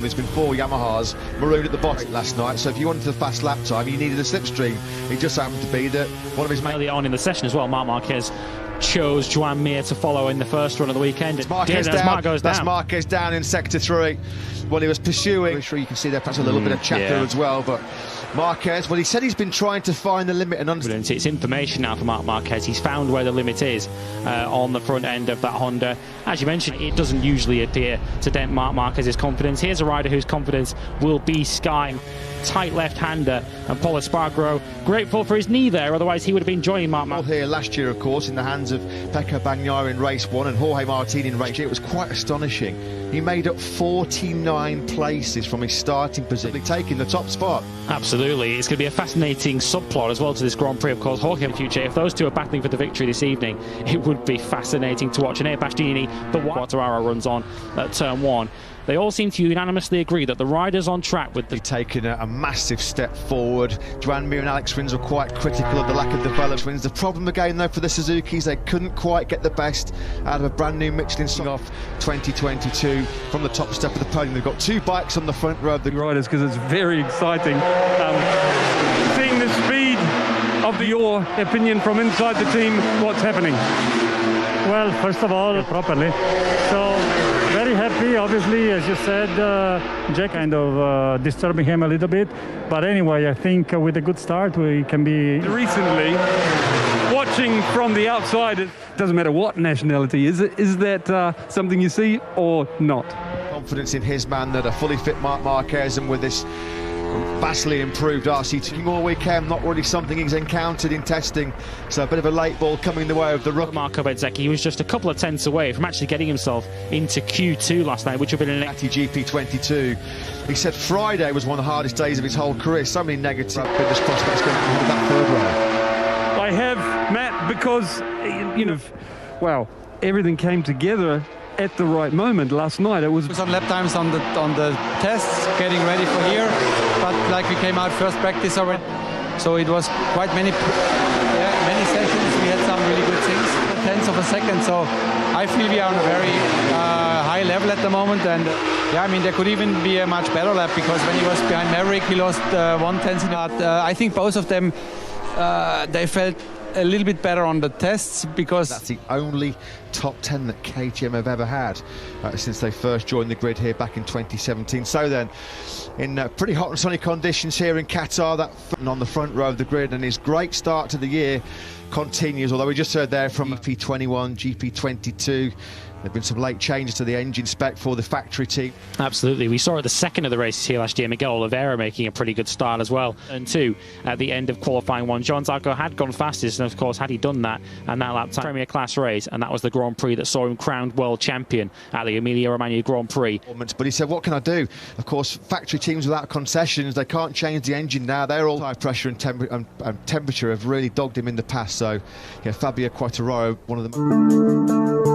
There's been 4 Yamahas marooned at the bottom last night, so if you wanted a fast lap time, you needed a slipstream. It just happened to be that one of his early on in the session as well, Marc Marquez chose Joan Mir to follow in the first run of the weekend. Marquez down. That's Marquez down in sector 3. Well, he was pursuing. I'm sure you can see there perhaps a little bit of chatter as well, but Marquez, well, he said he's been trying to find the limit and understand. It's information now for Marc Marquez. He's found where the limit is on the front end of that Honda. As you mentioned, it doesn't usually appear to dent Marc Marquez's confidence. Here's a rider whose confidence will be sky. Tight left-hander, and Paul Espargaro grateful for his knee there, otherwise he would have been joining Marc Marquez. Here last year, of course, in the hands of Pecco Bagnaia in race 1 and Jorge Martin in race 2. It was quite astonishing. He made up 49 places from his starting position, taking the top spot. Absolutely. It's going to be a fascinating subplot as well to this Grand Prix, of course. Jorge and Future, if those two are battling for the victory this evening, it would be fascinating to watch. And here Bastianini, the Quartararo runs on at turn 1. They all seem to unanimously agree that the riders on track with the... taken a massive step forward. Joan Mir and Alex Rins were quite critical of the lack of development. The problem again, though, for the Suzukis, they couldn't quite get the best out of a brand new Michelin off 2022 from the top step of the podium. They've got 2 bikes on the front row of the riders, because it's very exciting seeing the speed of your opinion from inside the team. What's happening? Well, first of all, properly. So very happy, obviously, as you said, Jack kind of disturbing him a little bit. But anyway, I think with a good start, we can be... Recently, watching from the outside, it doesn't matter what nationality, is that something you see or not? Confidence in his man, that a fully fit Marc Marquez, and with this vastly improved RC2 all weekend, not really something he's encountered in testing, so a bit of a late ball coming the way of the rookie. Marco Bezzecchi, he was just a couple of tenths away from actually getting himself into Q2 last night, which would have been an GP22. He said Friday was one of the hardest days of his whole career. So many negative business prospects going into that third round. I have, Matt, because well, everything came together at the right moment last night. It was some lap times on the tests, getting ready for here, but like we came out first practice already, so it was quite many sessions. We had some really good things, tenths of a second, so I feel we are on a very high level at the moment. And yeah, I mean, there could even be a much better lap, because when he was behind Maverick, he lost 1/10. I think both of them they felt a little bit better on the tests, because that's the only top 10 that KTM have ever had since they first joined the grid here back in 2017. So then, in pretty hot and sunny conditions here in Qatar, that on the front row of the grid, and his great start to the year continues, although we just heard there from GP21, GP22. There have been some late changes to the engine spec for the factory team. Absolutely. We saw at the second of the races here last year, Miguel Oliveira making a pretty good start as well. And 2 at the end of qualifying 1. Joan Zarco had gone fastest, and of course, had he done that, and that lap time Premier Class race, and that was the Grand Prix that saw him crowned world champion at the Emilia-Romagna Grand Prix. But he said, what can I do? Of course, factory teams without concessions, they can't change the engine now. They're all high pressure and temperature have really dogged him in the past. So, yeah, Fabio Quartararo, one of them.